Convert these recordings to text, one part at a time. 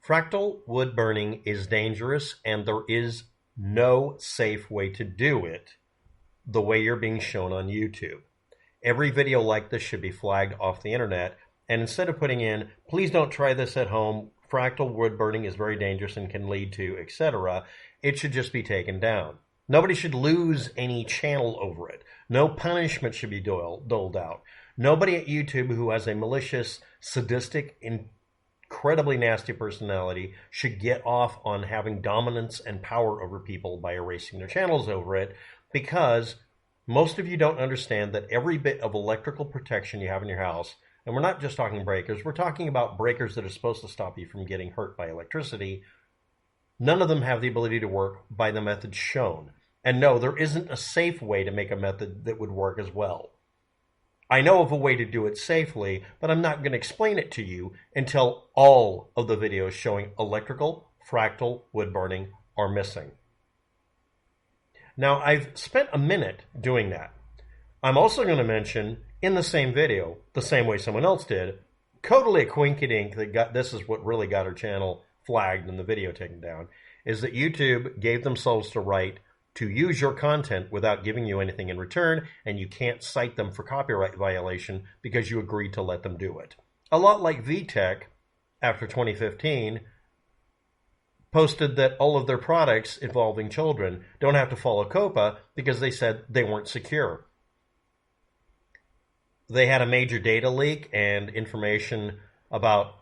Fractal wood burning is dangerous, and there is no safe way to do it the way you're being shown on YouTube. Every video like this should be flagged off the internet, and instead of putting in, please don't try this at home, fractal wood burning is very dangerous and can lead to, etc., it should just be taken down. Nobody should lose any channel over it. No punishment should be doled out. Nobody at YouTube who has a malicious, sadistic, incredibly nasty personality should get off on having dominance and power over people by erasing their channels over it, because most of you don't understand that every bit of electrical protection you have in your house, and we're not just talking breakers, we're talking about breakers that are supposed to stop you from getting hurt by electricity. None of them have the ability to work by the method shown. And no, there isn't a safe way to make a method that would work as well. I know of a way to do it safely, but I'm not going to explain it to you until all of the videos showing electrical fractal wood burning are missing. Now, I've spent a minute doing that. I'm also going to mention in the same video, the same way someone else did, totally a quinky-dink that this is what really got her channel flagged and the video taken down, is that YouTube gave themselves the right to use your content without giving you anything in return, and you can't cite them for copyright violation because you agreed to let them do it. A lot like VTech, after 2015, posted that all of their products involving children don't have to follow COPPA because they said they weren't secure. They had a major data leak, and information about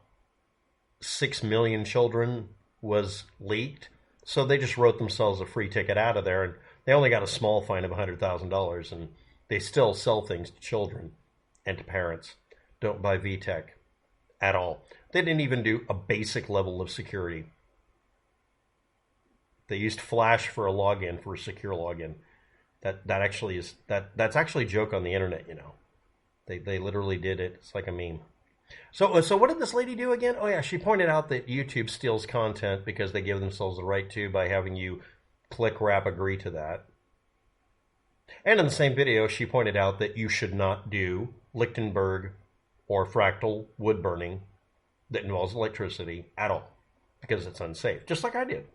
6 million children was leaked. So they just wrote themselves a free ticket out of there, and they only got a small fine of $100,000, and they still sell things to children and to parents. Don't buy VTech at all. They didn't even do a basic level of security. They used Flash for a login, for a secure login. That's actually a joke on the internet, you know. They literally did it. It's like a meme. So what did this lady do again? Oh yeah, she pointed out that YouTube steals content because they give themselves the right to by having you click, wrap, agree to that. And in the same video, she pointed out that you should not do Lichtenberg or fractal wood burning that involves electricity at all because it's unsafe, just like I did.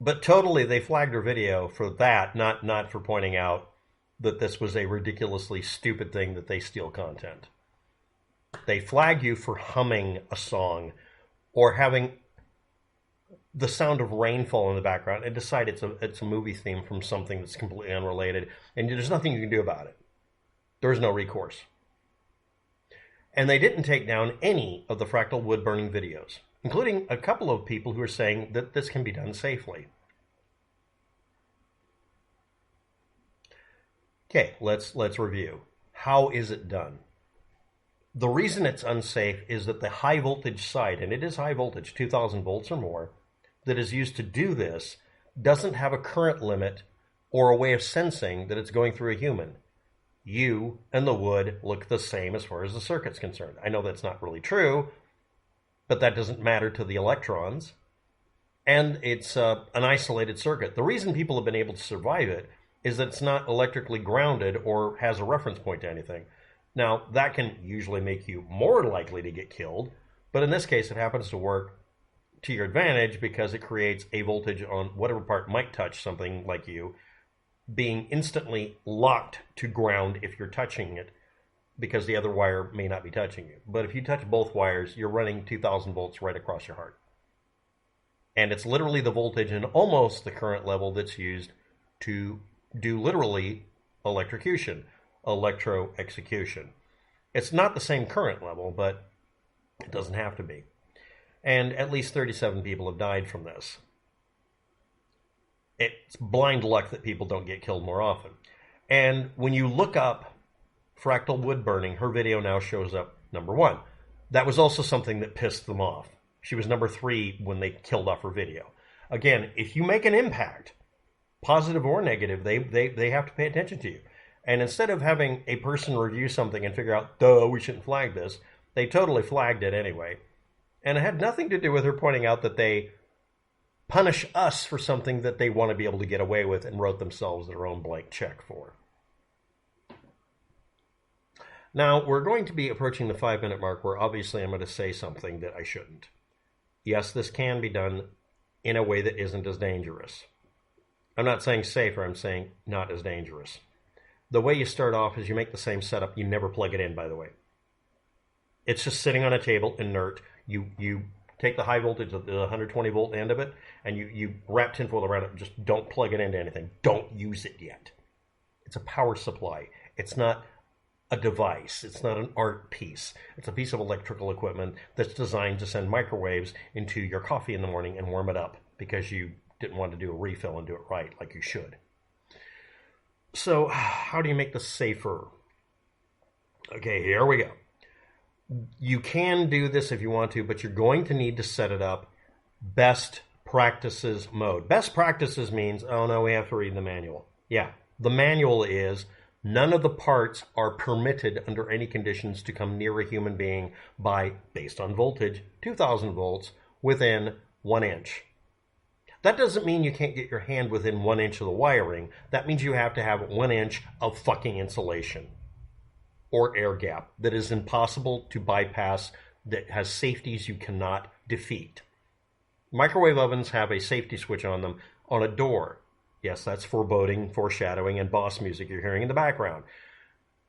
But totally, they flagged her video for that, not for pointing out that this was a ridiculously stupid thing that they steal content. They flag you for humming a song or having the sound of rainfall in the background and decide it's a movie theme from something that's completely unrelated, and there's nothing you can do about it. There's no recourse. And they didn't take down any of the fractal wood burning videos, including a couple of people who are saying that this can be done safely. Okay, let's review. How is it done? The reason it's unsafe is that the high voltage side, and it is high voltage, 2000 volts or more, that is used to do this doesn't have a current limit or a way of sensing that it's going through a human. You and the wood look the same as far as the circuit's concerned. I know that's not really true, but that doesn't matter to the electrons. And it's an isolated circuit. The reason people have been able to survive it is that it's not electrically grounded or has a reference point to anything. Now, that can usually make you more likely to get killed, but in this case, it happens to work to your advantage because it creates a voltage on whatever part might touch something like you, being instantly locked to ground if you're touching it, because the other wire may not be touching you. But if you touch both wires, you're running 2000 volts right across your heart. And it's literally the voltage and almost the current level that's used to do literally electrocution, electro-execution. It's not the same current level, but it doesn't have to be. And at least 37 people have died from this. It's blind luck that people don't get killed more often. And when you look up fractal wood burning, her video now shows up number 1. That was also something that pissed them off. She was number 3 when they killed off her video. Again, if you make an impact, positive or negative, they have to pay attention to you. And instead of having a person review something and figure out, duh, we shouldn't flag this, they totally flagged it anyway. And it had nothing to do with her pointing out that they punish us for something that they want to be able to get away with and wrote themselves their own blank check for. Now, we're going to be approaching the 5-minute mark where obviously I'm going to say something that I shouldn't. Yes, this can be done in a way that isn't as dangerous. I'm not saying safer, I'm saying not as dangerous. The way you start off is you make the same setup. You never plug it in, by the way. It's just sitting on a table, inert. You take the high voltage, the 120 volt end of it, and you wrap tinfoil around it. Just don't plug it into anything. Don't use it yet. It's a power supply. It's not a device. It's not an art piece. It's a piece of electrical equipment that's designed to send microwaves into your coffee in the morning and warm it up because you didn't want to do a refill and do it right like you should. So how do you make this safer? Okay, here we go. You can do this if you want to, but you're going to need to set it up best practices mode. Best practices means, oh no, we have to read the manual. Yeah, the manual is none of the parts are permitted under any conditions to come near a human being by, based on voltage, 2000 volts within 1 inch. That doesn't mean you can't get your hand within 1 inch of the wiring. That means you have to have 1 inch of fucking insulation or air gap that is impossible to bypass, that has safeties you cannot defeat. Microwave ovens have a safety switch on them on a door. Yes, that's foreboding, foreshadowing, and boss music you're hearing in the background.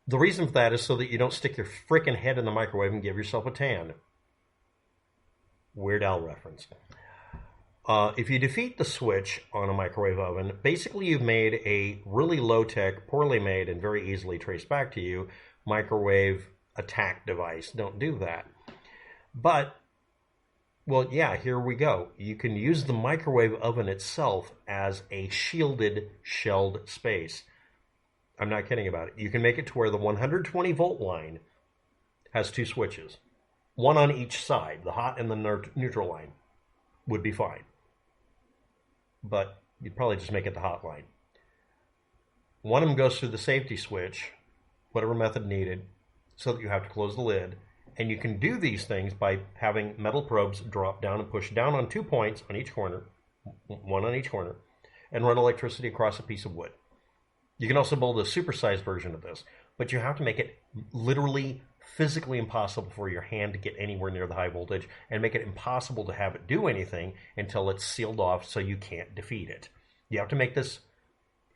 The reason for that is so that you don't stick your frickin' head in the microwave and give yourself a tan. Weird Al reference. If you defeat the switch on a microwave oven, basically you've made a really low-tech, poorly made, and very easily traced back to you microwave attack device. Don't do that. But, well, yeah, here we go. You can use the microwave oven itself as a shielded, shelled space. I'm not kidding about it. You can make it to where the 120 volt line has 2 switches. One on each side. The hot and the neutral line would be fine. But you'd probably just make it the hot line. One of them goes through the safety switch, whatever method needed, so that you have to close the lid. And you can do these things by having metal probes drop down and push down on 2 points on each corner, one on each corner, and run electricity across a piece of wood. You can also build a supersized version of this, but you have to make it literally physically impossible for your hand to get anywhere near the high voltage, and make it impossible to have it do anything until it's sealed off so you can't defeat it. You have to make this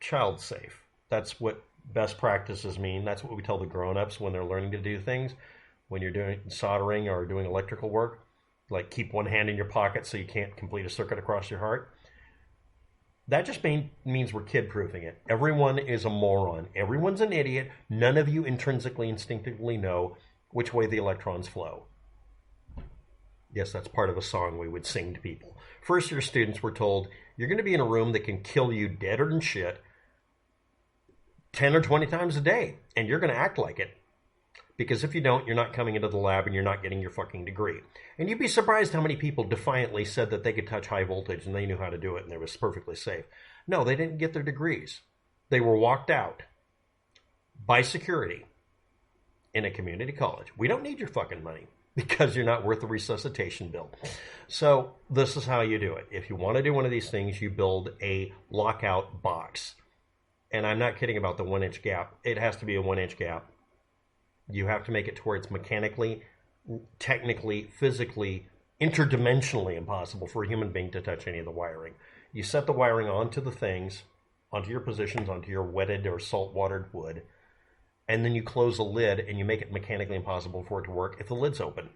child safe. That's what best practices mean. That's what we tell the grown-ups when they're learning to do things. When you're doing soldering or doing electrical work, like keep one hand in your pocket so you can't complete a circuit across your heart. That just means we're kid-proofing it. Everyone is a moron. Everyone's an idiot. None of you intrinsically, instinctively know which way the electrons flow. Yes, that's part of a song we would sing to people. First-year students were told, you're going to be in a room that can kill you deader than shit 10 or 20 times a day, and you're going to act like it. Because if you don't, you're not coming into the lab and you're not getting your fucking degree. And you'd be surprised how many people defiantly said that they could touch high voltage and they knew how to do it and it was perfectly safe. No, they didn't get their degrees. They were walked out by security in a community college. We don't need your fucking money because you're not worth the resuscitation bill. So this is how you do it. If you want to do one of these things, you build a lockout box. And I'm not kidding about the 1 inch gap. It has to be a 1 inch gap. You have to make it to where it's mechanically, technically, physically, interdimensionally impossible for a human being to touch any of the wiring. You set the wiring onto the things, onto your positions, onto your wetted or salt-watered wood, and then you close the lid and you make it mechanically impossible for it to work if the lid's open.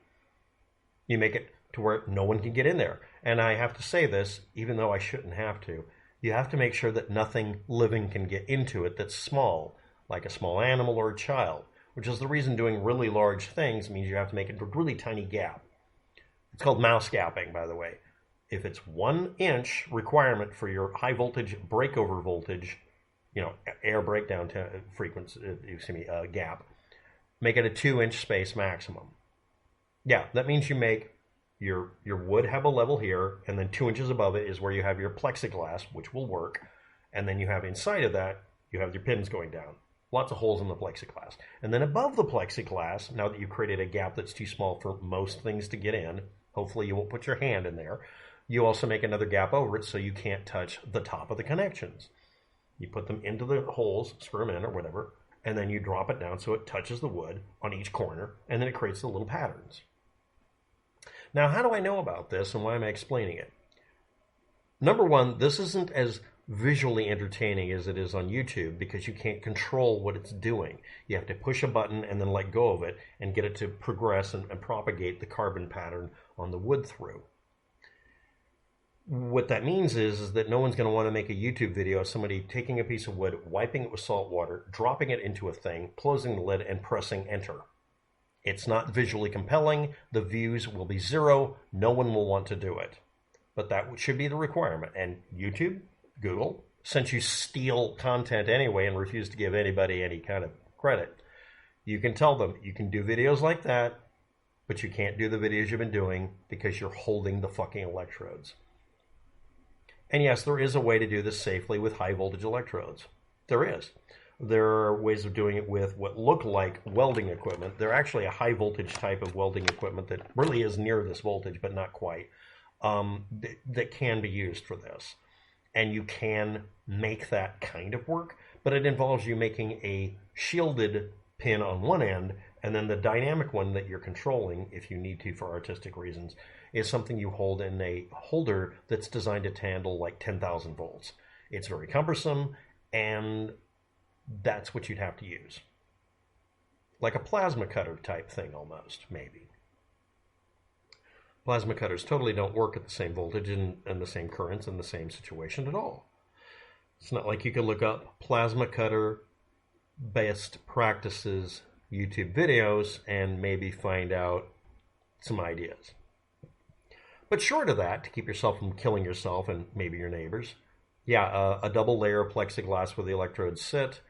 You make it to where no one can get in there. And I have to say this, even though I shouldn't have to, you have to make sure that nothing living can get into it that's small, like a small animal or a child. Which is the reason doing really large things means you have to make it a really tiny gap. It's called mouse gapping, by the way. If it's 1 inch requirement for your high voltage breakover voltage, air breakdown frequency, gap, make it a 2 inch space maximum. Yeah, that means you make your wood have a level here, and then 2 inches above it is where you have your plexiglass, which will work, and then you have inside of that, you have your pins going down. Lots of holes in the plexiglass. And then above the plexiglass, now that you've created a gap that's too small for most things to get in, hopefully you won't put your hand in there, you also make another gap over it so you can't touch the top of the connections. You put them into the holes, screw them in or whatever, and then you drop it down so it touches the wood on each corner, and then it creates the little patterns. Now, how do I know about this and why am I explaining it? Number one, this isn't as visually entertaining as it is on YouTube because you can't control what it's doing. You have to push a button and then let go of it and get it to progress and propagate the carbon pattern on the wood through. What that means is that no one's going to want to make a YouTube video of somebody taking a piece of wood, wiping it with salt water, dropping it into a thing, closing the lid, and pressing enter. It's not visually compelling. The views will be zero. No one will want to do it. But that should be the requirement. And YouTube, Google, since you steal content anyway and refuse to give anybody any kind of credit, you can tell them you can do videos like that, but you can't do the videos you've been doing because you're holding the fucking electrodes. And yes, there is a way to do this safely with high voltage electrodes. There is. There are ways of doing it with what look like welding equipment. They're actually a high voltage type of welding equipment that really is near this voltage, but not quite, that can be used for this. And you can make that kind of work, but it involves you making a shielded pin on one end, and then the dynamic one that you're controlling, if you need to for artistic reasons, is something you hold in a holder that's designed to handle like 10,000 volts. It's very cumbersome, and that's what you'd have to use. Like a plasma cutter type thing almost, maybe. Plasma cutters totally don't work at the same voltage and the same currents in the same situation at all. It's not like you can look up plasma cutter best practices YouTube videos and maybe find out some ideas. But short of that, to keep yourself from killing yourself and maybe your neighbors, a double layer of plexiglass where the electrodes sit,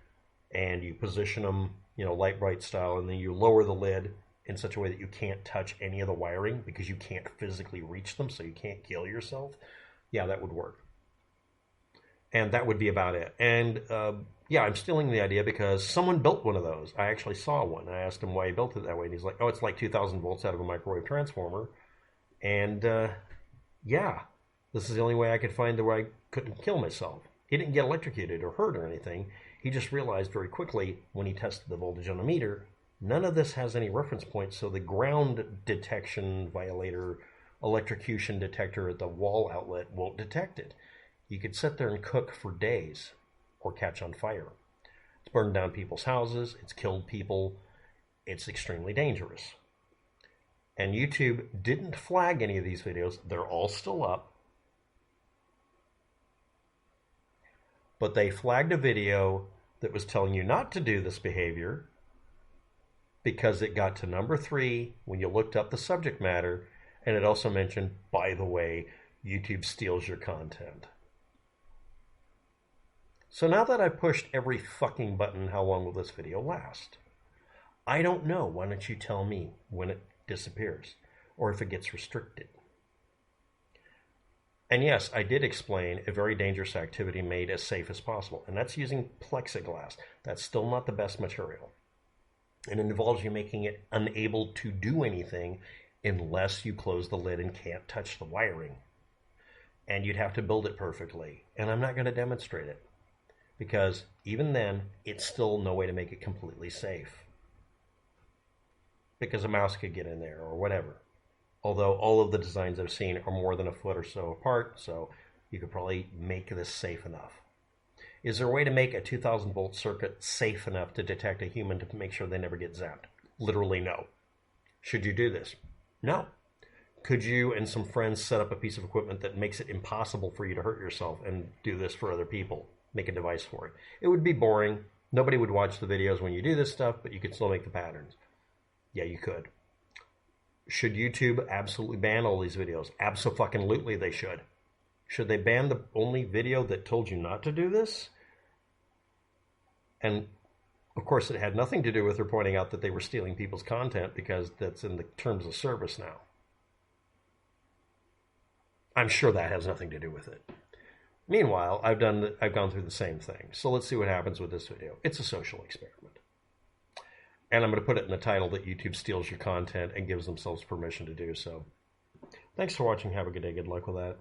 and you position them, light bright style, and then you lower the lid in such a way that you can't touch any of the wiring because you can't physically reach them, so you can't kill yourself. Yeah, that would work. And that would be about it. And I'm stealing the idea because someone built one of those. I actually saw one. I asked him why he built it that way, and he's like, oh, it's like 2,000 volts out of a microwave transformer. And this is the only way I could find where I couldn't kill myself. He didn't get electrocuted or hurt or anything. He just realized very quickly when he tested the voltage on the meter, none of this has any reference points, so the ground detection violator electrocution detector at the wall outlet won't detect it. You could sit there and cook for days or catch on fire. It's burned down people's houses. It's killed people. It's extremely dangerous. And YouTube didn't flag any of these videos. They're all still up. But they flagged a video that was telling you not to do this behavior because it got to number 3 when you looked up the subject matter, and it also mentioned, by the way, YouTube steals your content. So now that I've pushed every fucking button, how long will this video last? I don't know. Why don't you tell me when it disappears or if it gets restricted? And yes, I did explain a very dangerous activity made as safe as possible, and that's using plexiglass. That's still not the best material. And it involves you making it unable to do anything unless you close the lid and can't touch the wiring. And you'd have to build it perfectly. And I'm not going to demonstrate it because even then, it's still no way to make it completely safe. Because a mouse could get in there or whatever. Although all of the designs I've seen are more than a foot or so apart, so you could probably make this safe enough. Is there a way to make a 2,000 volt circuit safe enough to detect a human to make sure they never get zapped? Literally no. Should you do this? No. Could you and some friends set up a piece of equipment that makes it impossible for you to hurt yourself and do this for other people? Make a device for it. It would be boring. Nobody would watch the videos when you do this stuff, but you could still make the patterns. Yeah, you could. Should YouTube absolutely ban all these videos? Abso-fucking-lutely they should. Should they ban the only video that told you not to do this? And, of course, it had nothing to do with her pointing out that they were stealing people's content because that's in the terms of service now. I'm sure that has nothing to do with it. Meanwhile, I've gone through the same thing. So let's see what happens with this video. It's a social experiment. And I'm going to put it in the title that YouTube steals your content and gives themselves permission to do so. Thanks for watching. Have a good day. Good luck with that.